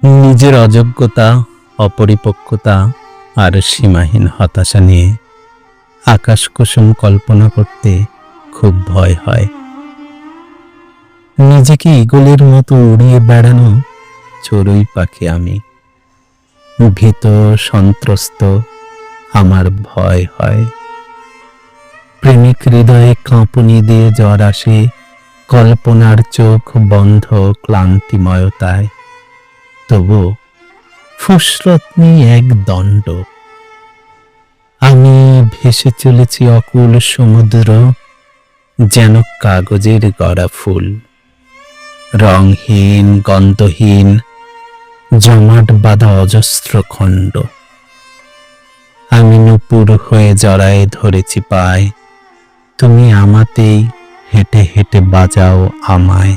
নিজের অযোগ্যতা, অপরিপক্কতা আর সীমাহীন হতাশা নিয়ে আকাশ কুসুম কল্পনা করতে খুব ভয় হয়। নিজেকে ঈগলের মতো উড়িয়ে বেড়ানো চড়ুই পাখি আমি। ভীত, সন্ত্রস্ত আমার ভয় হয়। প্রেমিক হৃদয়ে কাঁপুনি দিয়ে জ্বর আসে, কল্পনার চোখ বন্ধ ক্লান্তিময়তায়। তবু ফুসরত নেই এক দণ্ড। আমি ভেসে চলেছি অকুল সমুদ্র, যেন কাগজের গড়া ফুল। রংহীন, গন্ধহীন, জমাট বাঁধা অজস্র খণ্ড। আমি নূপুর হয়ে জড়ায়ে ধরেছি পায়, তুমি আমাতেই হেঁটে হেঁটে বাজাও আমায়।